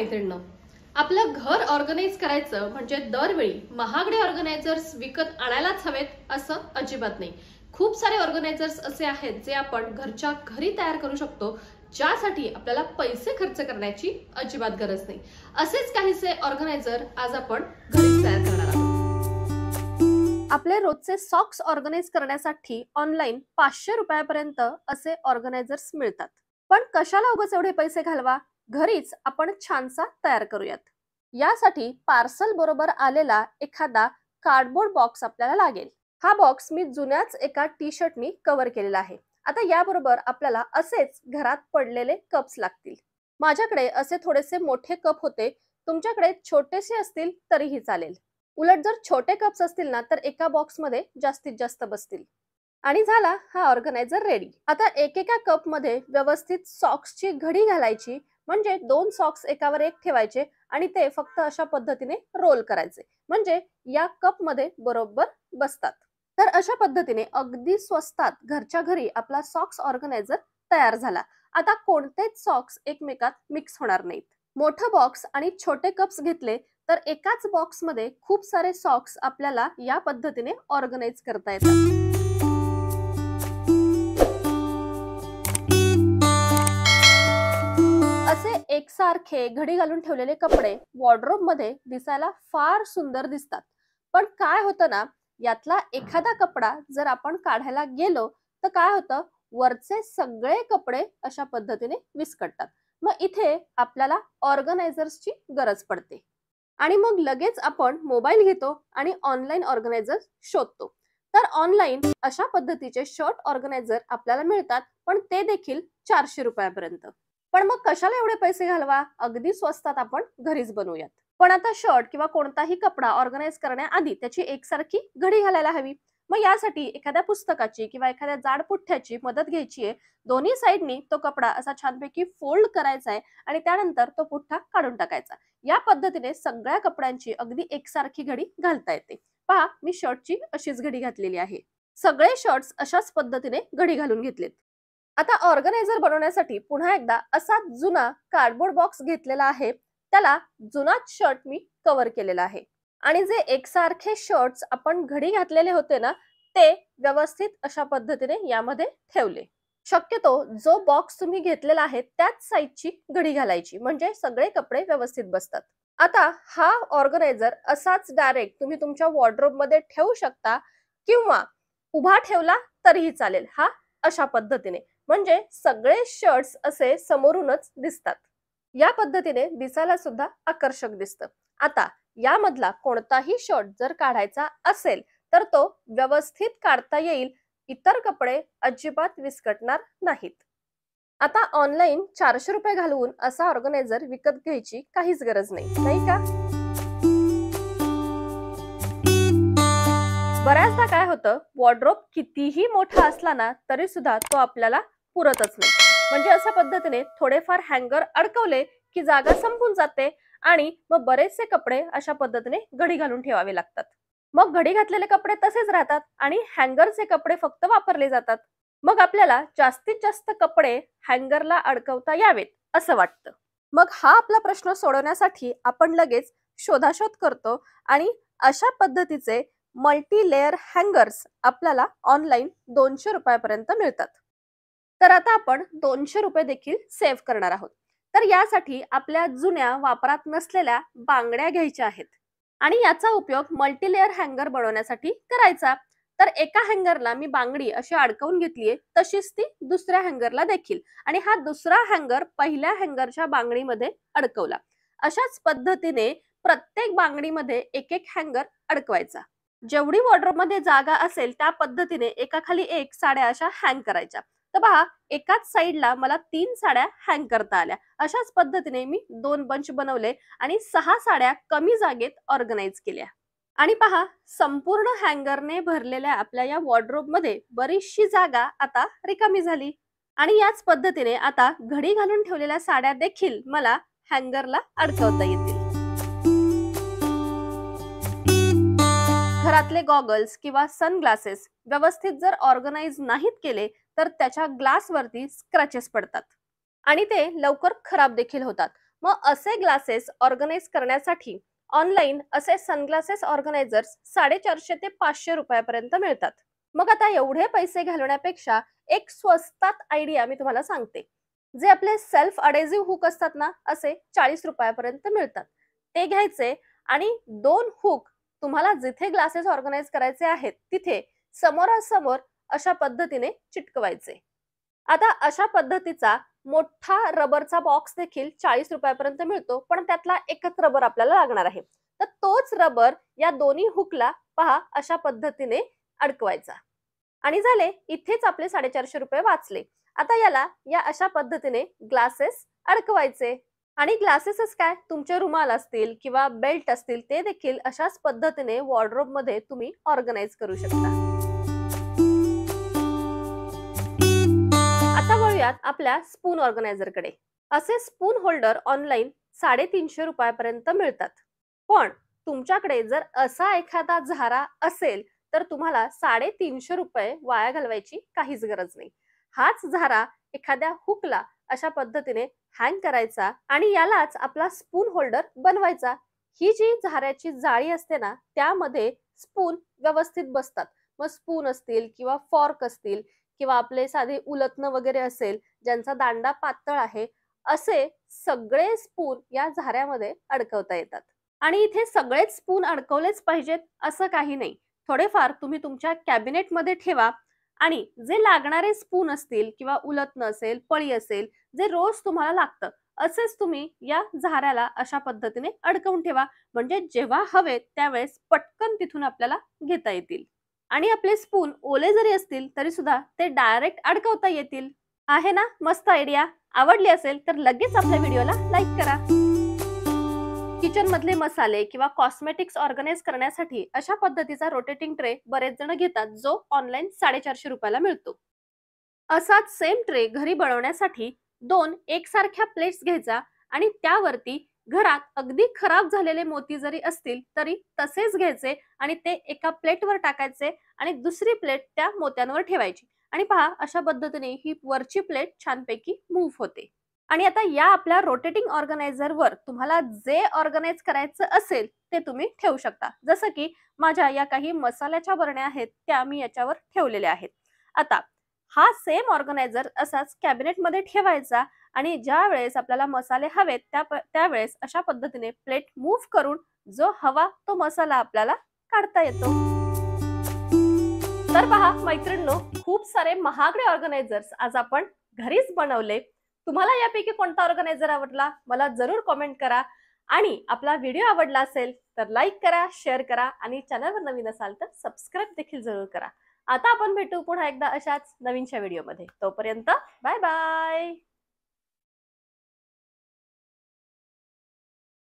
मैत्रिणींनो, आपलं घर ऑर्गनाइज करायचं म्हणजे दरवेळी महागडे ऑर्गनायझर्स विकत आणायलाच हवेत असं अजिबात नाही। खूप सारे ऑर्गनायझर्स असे आहेत जे आपण घरच्या घरी तयार करू शकतो, ज्यासाठी आपल्याला पैसे खर्च करण्याची अजिबात गरज नाही। असेच काहीसे ऑर्गनायझर आज आपण घरीच तयार करणार आहोत। आपले रोजचे सॉक्स ऑर्गनाइज करण्यासाठी ऑनलाइन 500 रुपयापर्यंत असे ऑर्गनायझर्स मिळतात। पण कशाला उगाच एवढे पैसे घालवा, घरीच आपण छानसा तयार करूयात। यासाठी पार्सल बरोबर आलेला एखादा कार्डबोर्ड बॉक्स आपल्याला लागेल। हा बॉक्स मी जुन्याच एका टी शर्टनी कव्हर केलेला आहे। आता याबरोबर आपल्याला असेच घरात पडलेले कप्स लागतील। माझ्याकडे असे थोडेसे मोठे कप होते, तुमच्याकडे छोटेसे असतील तरीही चालेल। उलट जर छोटे कप्स असतील ना तर एका बॉक्स मध्ये जास्तीत जास्त बसतील। आणि झाला हा ऑर्गनायझर रेडी। आता एकेका कप मध्ये व्यवस्थित सॉक्सची घडी घालायची, म्हणजे 2 सॉक्स एकावर एक ठेवायचे आणि ते फक्त अशा पद्धतीने रोल करायचे, म्हणजे या कप मध्ये बरोबर बसतात। तर अशा पद्धतीने अगदी स्वस्तात घरच्या घरी आपला सॉक्स ऑर्गनायझर तयार झाला। आता कोणतेच सॉक्स एकमेकात मिक्स होणार नाहीत। मोठा बॉक्स आणि छोटे कप्स घेतले तर एकाच बॉक्स मध्ये खूप सारे सॉक्स आपल्याला या पद्धतीने ऑर्गनाइज करता येतात। असे एकसारखे घडी घालून ठेवलेले कपडे वॉर्डरोब मध्ये दिसायला फार सुंदर दिसतात। पण काय होतं ना, यातला एखादा कपडा जर आपण काढायला गेलो तर काय होतं, वरचे सगळे कपडे अशा पद्धतीने विस्कटतात। मग इथे आपल्याला ऑर्गनायझर्सची गरज पडते आणि मग लगेच आपण मोबाईल घेतो आणि ऑनलाइन ऑर्गनायझर शोधतो। तर ऑनलाइन अशा पद्धतीचे शर्ट ऑर्गनायझर आपल्याला मिळतात, पण ते देखील 400 रुपयापर्यंत। पण मग कशाला एवढे पैसे घालवा, अगदी स्वस्तात आपण घरीच बनवूयात। पण आता शर्ट किंवा कोणताही कपडा ऑर्गनाइज करण्याआधी त्याची एकसारखी घडी घालायला हवी। मग यासाठी एखाद्या पुस्तकाची किंवा एखाद्या जाड पुठ्ठ्याची मदत घ्यायची आहे। दोन्ही साइडनी तो कपडा असा छानपैकी फोल्ड करायचा आहे आणि त्यानंतर तो पुठ्ठा काढून टाकायचा। या पद्धतीने सगळ्या कपड्यांची अगदी एकसारखी घडी घालता येते। पहा, मी शर्टची अशीच घडी घातलेली आहे। सगळे शर्ट्स अशाच पद्धतीने घडी घालून घेतलेत। आता ऑर्गनायझर बनवण्यासाठी पुन्हा एकदा असा जुना कार्डबोर्ड बॉक्स घेतलेला आहे, त्याला जुनाच शर्ट मी कव्हर केलेला आहे। आणि जे एकसारखे शर्ट्स आपण घडी घातलेले होते ना, ते व्यवस्थित अशा पद्धतीने यामध्ये ठेवले। शक्यतो जो बॉक्स तुम्ही घेतलेला आहे त्याच साइजची घडी घालायची, म्हणजे सगळे कपडे व्यवस्थित बसतात। आता हा ऑर्गनायझर असाच डायरेक्ट तुम्ही तुमच्या वॉर्डरोब मध्ये ठेवू शकता किंवा उभा ठेवला तरीही चालेल। हा अशा पद्धतीने, म्हणजे सगळे शर्ट्स असे समोरूनच दिसतात। या पद्धतीने दिसायला सुद्धा आकर्षक दिसतं। आता यामधला कोणताही शर्ट जर काढायचा असेल तर तो व्यवस्थित काढता येईल, इतर कपडे अजिबात विस्कटणार नाहीत। आता ऑनलाइन 400 रुपये घालवून असा ऑर्गनायझर विकत घ्यायची काहीच गरज नाही, नाही का? बऱ्याचदा काय होतं, वॉर्डरोब कितीही मोठा असला ना तरी सुद्धा तो आपल्याला पुरतच नाही। म्हणजे अशा पद्धतीने थोडेफार हँगर अडकवले की जागा संपून जाते आणि मग बरेचसे कपडे अशा पद्धतीने घडी घालून ठेवावे लागतात। मग घडी घातलेले कपडे तसेच राहतात आणि हँगरचे कपडे फक्त वापरले जातात। मग आपल्याला जास्तीत जास्त कपडे हँगरला अडकवता यावेत असं वाटतं। मग हा आपला प्रश्न सोडवण्यासाठी आपण लगेच शोधाशोध करतो आणि अशा पद्धतीचे मल्टी लेयर हँगर्स आपल्याला ऑनलाइन 200 रुपयापर्यंत मिळतात। तर आता आपण 200 रुपये देखील सेव्ह करणार आहोत। तर यासाठी आपल्या जुन्या वापरात नसलेल्या बांगड्या घ्यायच्या आहेत आणि याचा उपयोग मल्टी लेयर हँगर बनवण्यासाठी करायचा। तर एका हँगरला मी बांगडी अशी अडकवून घेतलीये, तशीच ती दुसऱ्या हँगरला देखील, आणि हा दुसरा हँगर पहिल्या हँगरच्या बांगडीमध्ये अडकवला। अशाच पद्धतीने प्रत्येक बांगडीमध्ये एक एक हँगर अडकवायचा। जेवढी वॉर्डरोब मध्ये जागा असेल त्या पद्धतीने एकाखाली एक साड्या अशा हँग करायच्या। तर पहा, एकाच साइडला मला 3 साड्या हँग करता आल्या। अशाच पद्धतीने मी 2 बंच बनवले आणि 6 साड्या कमी जागेत ऑर्गनाइज केल्या। आणि पहा, संपूर्ण हँगरने भरलेल्या आपल्या या वॉर्डरोब मध्ये बरीचशी जागा आता रिकामी झाली। आणि याच पद्धतीने आता घडी घालून ठेवलेल्या साड्या देखील मला हँगरला अडकवता येतील। घरातले गॉगल्स किंवा सनग्लासेस व्यवस्थित जर ऑर्गनाइज नाहीत केले तर त्याच्या ग्लासवरती स्क्रॅचेस पडतात आणि ते लवकर खराब देखील होतात। मग असे ग्लासेस ऑर्गनाइज करण्यासाठी ऑनलाईन असे सनग्लासेस ऑर्गनायझर्स 450 ते 500 रुपयापर्यंत मिळतात. मग आता एवढे पैसे घालवण्यापेक्षा एक स्वस्तात आयडिया मी तुम्हाला सांगते. जे आपले सेल्फ अडेसिव्ह हुक असतात ना, असे 40 रुपयापर्यंत मिळतात. ते घ्यायचे आणि 2 हुक तुम्हाला जिथे ग्लासेस ऑर्गनाइज करायचे आहेत तिथे समोरासमोर अशा पद्धतीने चिटकवायचे. आता अशा पद्धतीचा मोठा रबरचा बॉक्स देखील 40 रुपयापर्यंत मिळतो, पण त्यातला एकच रबर आपल्याला लागणार आहे. तर तोच रबर या दोन्ही हुकला पहा अशा पद्धतीने अडकवायचा. आणि झाले, इथेच आपले 450 रुपये वाचले. आता याला या अशा पद्धतीने ग्लासेस अडकवायचे. आणि ग्लासेसच काय, तुमचे रुमाल असतील किंवा बेल्ट असतील ते देखील अशाच पद्धतीने वॉर्डरोब मध्ये तुम्ही ऑर्गनाइज करू शकता. आता वळूयात आपल्या स्पून ऑर्गनायझर कडे. असे स्पून होल्डर ऑनलाईन 350 रुपयापर्यंत मिळतात. पण तुमच्याकडे जर असा एखादा झारा असेल तर तुम्हाला 350 रुपये वाया घालवायची काहीच गरज नाही. हाच झारा एखाद्या हुकला अशा पद्धतीने हँग करायचा आणि यालाच आपला स्पून होल्डर बनवायचा. ही जी झाऱ्याची जाळी असते ना, त्यामध्ये स्पून व्यवस्थित बसतात. मग स्पून असतील किंवा फॉर्क असतील किंवा आपले साधे उलथनं वगैरे असेल ज्यांचा दांडा पातळ आहे, असे सगळे स्पून या झाऱ्यामध्ये अडकवता येतात. आणि इथे सगळेच स्पून अडकवलेच पाहिजेत असं काही नाही. थोडेफार तुम्ही तुमच्या कॅबिनेटमध्ये ठेवा आणि जे लागणारे स्पून असतील किंवा उलथनं असेल, पळी असेल, जे रोज तुम्हाला लागतं, असेच तुम्ही या झाऱ्याला अशा पद्धतीने अडकवून ठेवा. म्हणजे जेव्हा हवे त्यावेळेस पटकन तिथून आपल्याला घेता येतील. आणि आपले स्पून ओले जरी असतील तरी सुद्धा ते डायरेक्ट अडकवता येतील. आहे ना मस्त आयडिया? आवडली असेल तर लगेच आपल्या व्हिडिओला लाईक करा. किचन मधले मसाले किंवा कॉस्मेटिक्स ऑर्गनाइज करण्यासाठी अशा पद्धतीचा रोटेटिंग ट्रे बरेच जण घेतात, जो ऑनलाईन 450 रुपयाला मिळतो. असाच सेम ट्रे घरी बनवण्यासाठी 2 एकसारख्या प्लेट्स घ्यायचा आणि त्यावरती घरात अगदी खराब झालेले मोती जरी असतील तरी तसेच घ्यायचे आणि ते एका प्लेटवर टाकायचे आणि दुसरी प्लेट त्या मोत्यांवर ठेवायची. आणि पहा अशा पद्धतीने ही वरची प्लेट छानपैकी मूव्ह होते. आणि आता या आपल्या रोटेटिंग ऑर्गनायझर वर तुम्हाला जे ऑर्गनाइज करायचं असेल ते तुम्ही ठेवू शकता. जसं की माझ्या या काही मसाल्याच्या बरण्या आहेत त्या मी याच्यावर ठेवलेल्या आहेत. आता हा सेम ऑर्गनायझर असाच कॅबिनेट मध्ये ठेवायचा आणि ज्या वेळेस आपल्याला मसाले हवेत त्यावेळेस अशा पद्धतीने प्लेट मूव्ह करून जो हवा तो मसाला आपल्याला काढता येतो. तर पहा मैत्रिणींनो, खूप सारे महागडे ऑर्गनायझर्स आज आपण घरीच बनवले. तुम्हाला यापैकी कोणता ऑर्गनायझर आवडला मला जरूर कमेंट करा. आणि आपला व्हिडिओ आवडला असेल तर लाईक करा, शेअर करा आणि चॅनलवर नवीन असाल तर सबस्क्राईब देखील जरूर करा. आता आपण भेटू पुन्हा एकदा अशाच नवीनशा व्हिडिओमध्ये. तोपर्यंत बाय बाय.